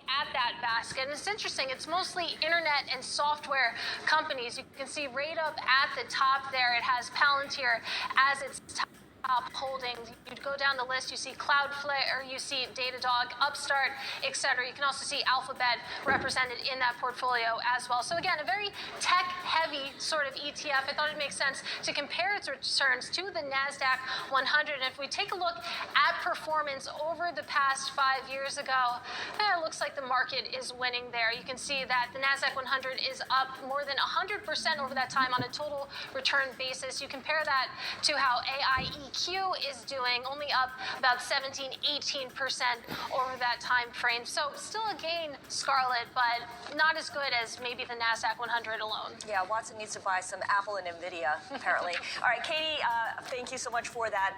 at that basket. And it's interesting, it's mostly internet and software companies. You can see right up at the top there, it has Palantir as its top holdings. You go down the list, you see Cloudflare, you see Datadog, Upstart, etc. You can also see Alphabet represented in that portfolio as well. So again, a very tech-heavy sort of ETF. I thought it makes sense to compare its returns to the NASDAQ 100. And if we take a look at performance over the past 5 years ago, it looks like the market is winning there. You can see that the NASDAQ 100 is up more than 100% over that time on a total return basis. You compare that to how AIEQ is doing, only up about 17, 18% over that time frame. So still a gain, Scarlett, but not as good as maybe the NASDAQ 100 alone. Yeah, Watson needs to buy some Apple and NVIDIA, apparently. All right, Katie, thank you so much for that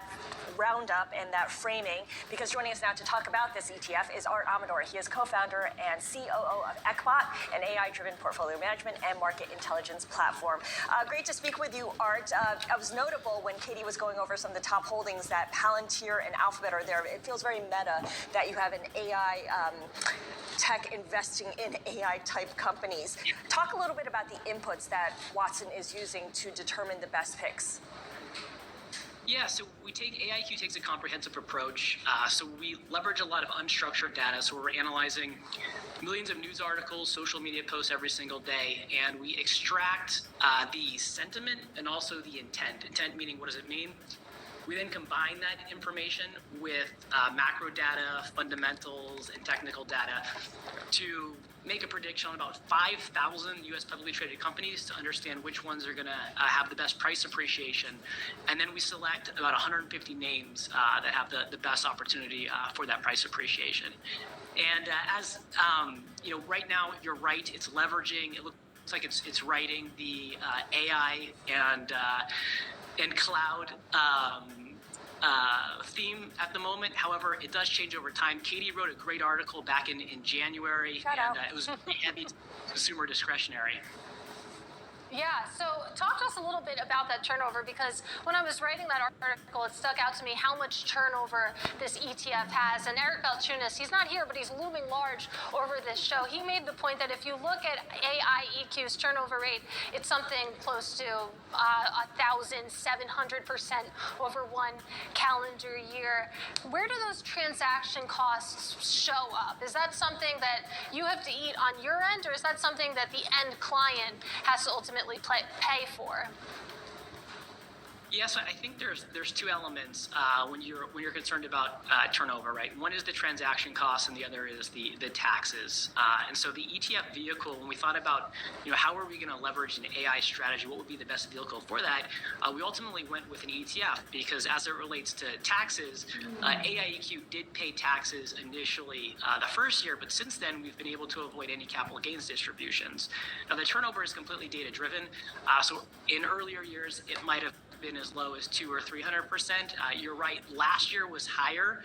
roundup and that framing, because joining us now to talk about this ETF is Art Amador. He is co-founder and COO of Eqbot, an AI-driven portfolio management and market intelligence platform. Great to speak with you, Art. It was notable when Katie was going over some of the top holdings that Palantir and Alphabet are there. It feels very meta that you have an AI tech investing in AI type companies. Talk a little bit about the inputs that Watson is using to determine the best picks. Yeah, so AIQ takes a comprehensive approach. So we leverage a lot of unstructured data. So we're analyzing millions of news articles, social media posts every single day, and we extract the sentiment and also the intent. Intent meaning, what does it mean? We then combine that information with macro data, fundamentals, and technical data to make a prediction on about 5,000 U.S. publicly traded companies to understand which ones are going to have the best price appreciation. And then we select about 150 names that have the best opportunity for that price appreciation. And as you know, right now, you're right, it's leveraging, it looks like it's writing the AI and cloud theme at the moment. However, it does change over time. Katie wrote a great article back in January, and it was heavy consumer discretionary. Yeah, so talk to us a little bit about that turnover, because when I was writing that article, it stuck out to me how much turnover this ETF has. And Eric Balchunas, he's not here, but he's looming large over this show. He made the point that if you look at AIEQ's turnover rate, it's something close to 1,700% over one calendar year. Where do those transaction costs show up? Is that something that you have to eat on your end, or is that something that the end client has to ultimately pay for? Yes, I think there's two elements when you're concerned about turnover, right? One is the transaction costs, and the other is the taxes. And so the ETF vehicle, when we thought about how are we going to leverage an AI strategy, what would be the best vehicle for that? We ultimately went with an ETF because as it relates to taxes, AIEQ did pay taxes initially the first year, but since then we've been able to avoid any capital gains distributions. Now the turnover is completely data driven, so in earlier years it might have been as low as 200 or 300%. You're right. Last year was higher.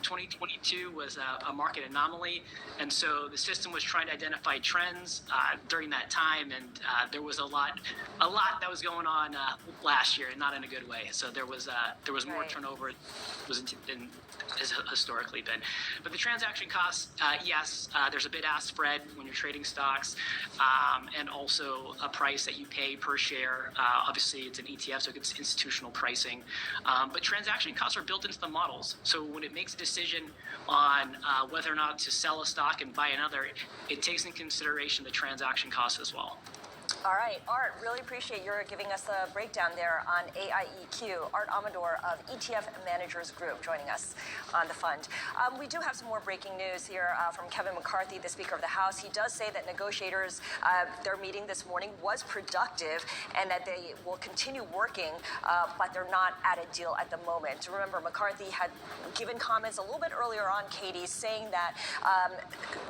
2022 was a market anomaly, and so the system was trying to identify trends during that time, and there was a lot that was going on last year, and not in a good way. So there was more turnover than has historically been. But the transaction costs, yes, there's a bid-ask spread when you're trading stocks, and also a price that you pay per share. Obviously, it's an ETF, so it's institutional pricing. But transaction costs are built into the models. So when it makes a decision on whether or not to sell a stock and buy another, it takes into consideration the transaction costs as well. All right, Art, really appreciate your giving us a breakdown there on AIEQ. Art Amador of ETF Managers Group joining us on the fund. We do have some more breaking news here from Kevin McCarthy, the Speaker of the House. He does say that negotiators, their meeting this morning was productive and that they will continue working, but they're not at a deal at the moment. Remember, McCarthy had given comments a little bit earlier on, Katie, saying that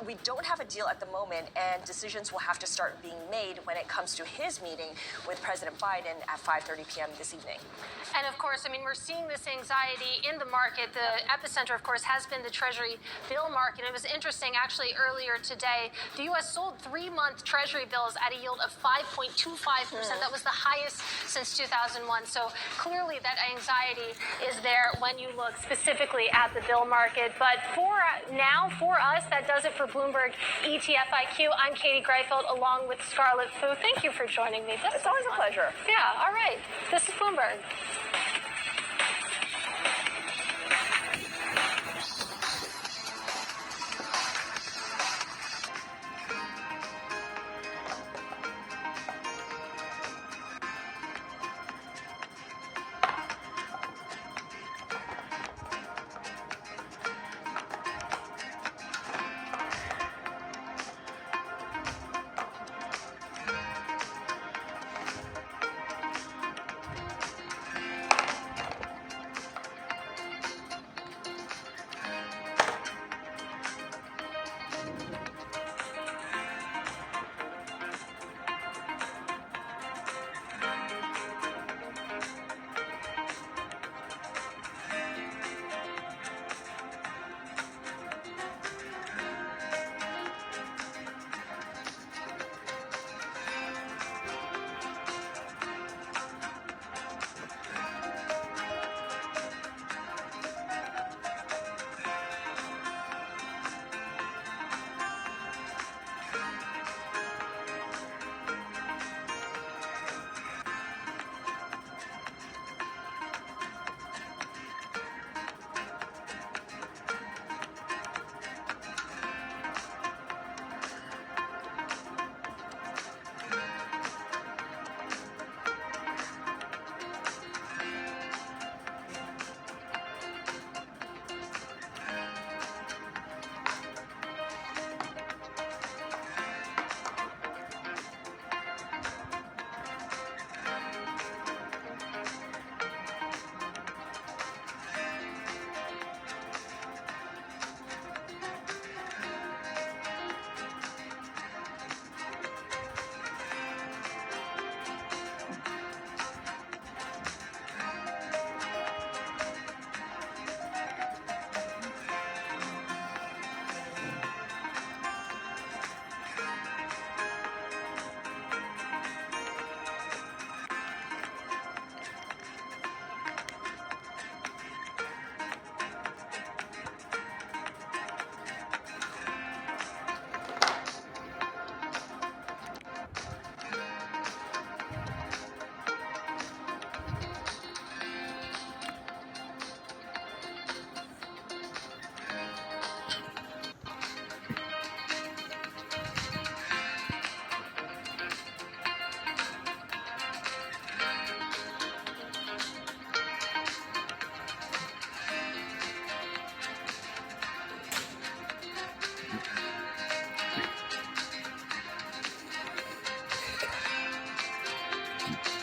we don't have a deal at the moment and decisions will have to start being made when it comes comes to his meeting with President Biden at 5:30 p.m. this evening. And of course, I mean, we're seeing this anxiety in the market. The epicenter, of course, has been the Treasury bill market. It was interesting, actually, earlier today, the U.S. sold 3-month Treasury bills at a yield of 5.25%. That was the highest since 2001. So clearly that anxiety is there when you look specifically at the bill market. But for us, that does it for Bloomberg ETF IQ. I'm Katie Greifeld along with Scarlett Fu. Thank you for joining me. It's always a pleasure. Yeah, all right. This is Bloomberg.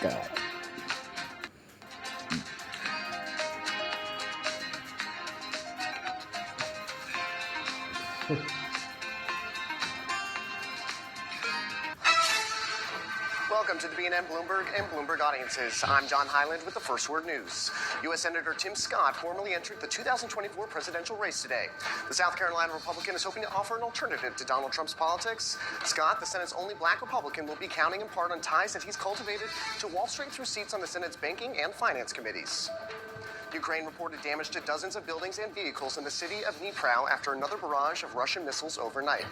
God. Welcome to the BNN Bloomberg and Bloomberg audiences. I'm John Hyland with the First Word News. U.S. Senator Tim Scott formally entered the 2024 presidential race today. The South Carolina Republican is hoping to offer an alternative to Donald Trump's politics. Scott, the Senate's only black Republican, will be counting in part on ties that he's cultivated to Wall Street through seats on the Senate's banking and finance committees. Ukraine reported damage to dozens of buildings and vehicles in the city of Dnipro after another barrage of Russian missiles overnight.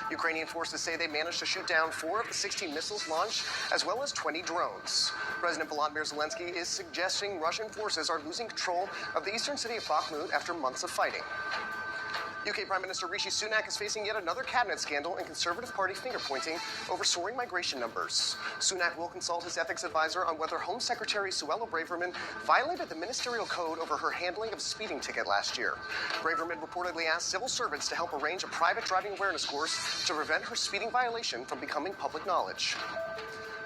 Ukrainian forces say they managed to shoot down 4 of the 16 missiles launched, as well as 20 drones. President Volodymyr Zelensky is suggesting Russian forces are losing control of the eastern city of Bakhmut after months of fighting. UK Prime Minister Rishi Sunak is facing yet another cabinet scandal and Conservative Party finger-pointing over soaring migration numbers. Sunak will consult his ethics advisor on whether Home Secretary Suella Braverman violated the ministerial code over her handling of a speeding ticket last year. Braverman reportedly asked civil servants to help arrange a private driving awareness course to prevent her speeding violation from becoming public knowledge.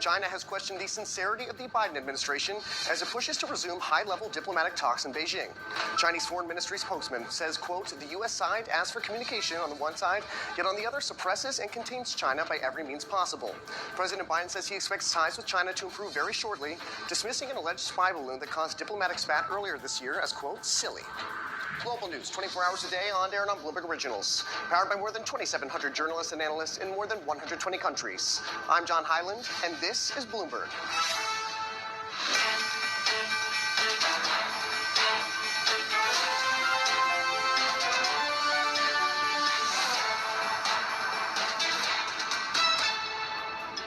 China has questioned the sincerity of the Biden administration as it pushes to resume high-level diplomatic talks in Beijing. Chinese Foreign Ministry spokesman says, quote, the U.S. side asks for communication on the one side, yet on the other suppresses and contains China by every means possible. President Biden says he expects ties with China to improve very shortly, dismissing an alleged spy balloon that caused diplomatic spat earlier this year as, quote, silly. Global news, 24 hours a day on air and on Bloomberg Originals. Powered by more than 2,700 journalists and analysts in more than 120 countries. I'm John Hyland, and this is Bloomberg.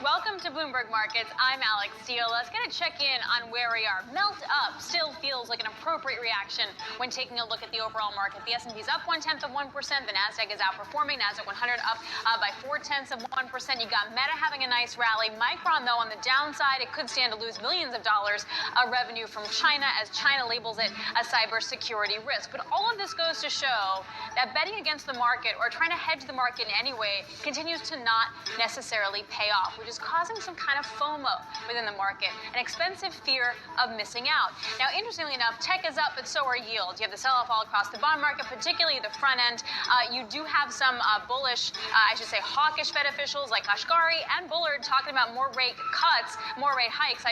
Welcome to Bloomberg Markets. I'm Alex Steele. Let's get a check-in on where we are. Melt up still feels like an appropriate reaction when taking a look at the overall market. The S&P is up 0.1%. The Nasdaq is outperforming. Nasdaq 100 up by 0.4%. You got Meta having a nice rally. Micron, though, on the downside, it could stand to lose millions of dollars of revenue from China as China labels it a cybersecurity risk. But all of this goes to show that betting against the market or trying to hedge the market in any way continues to not necessarily pay off, which is causing some kind of FOMO within the market, an expensive fear of missing out. Now, interestingly enough, tech is up, but so are yields. You have the sell-off all across the bond market, particularly the front end. You do have some bullish, hawkish Fed officials like Kashkari and Bullard talking about more rate hikes,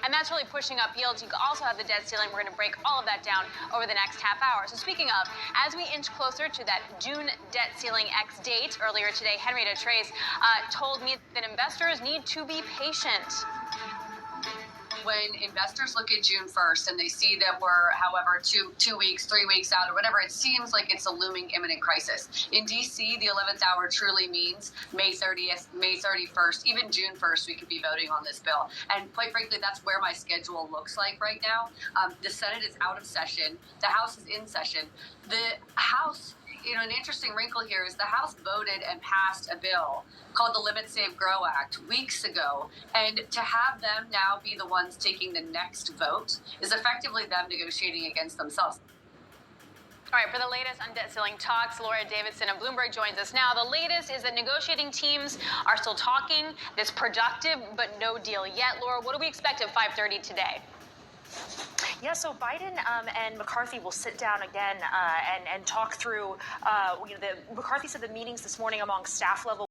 and that's really pushing up yields. You also have the debt ceiling. We're going to break all of that down over the next half hour. So speaking of, as we inch closer to that June debt ceiling X date, earlier today, Henrietta Trace told me that investors need to be patient. When investors look at June 1st and they see that we're, however, two weeks, 3 weeks out or whatever, it seems like it's a looming imminent crisis. In D.C., the 11th hour truly means May 30th, May 31st, even June 1st, we could be voting on this bill. And quite frankly, that's where my schedule looks like right now. The Senate is out of session. The House is in session. The House, an interesting wrinkle here is the House voted and passed a bill called the Limit Save Grow Act weeks ago. And to have them now be the ones taking the next vote is effectively them negotiating against themselves. All right, for the latest on debt ceiling talks, Laura Davidson of Bloomberg joins us now. The latest is that negotiating teams are still talking. That's productive, but no deal yet. Laura, what do we expect at 5:30 today? Yeah, so Biden and McCarthy will sit down again and talk through. McCarthy said the meetings this morning among staff level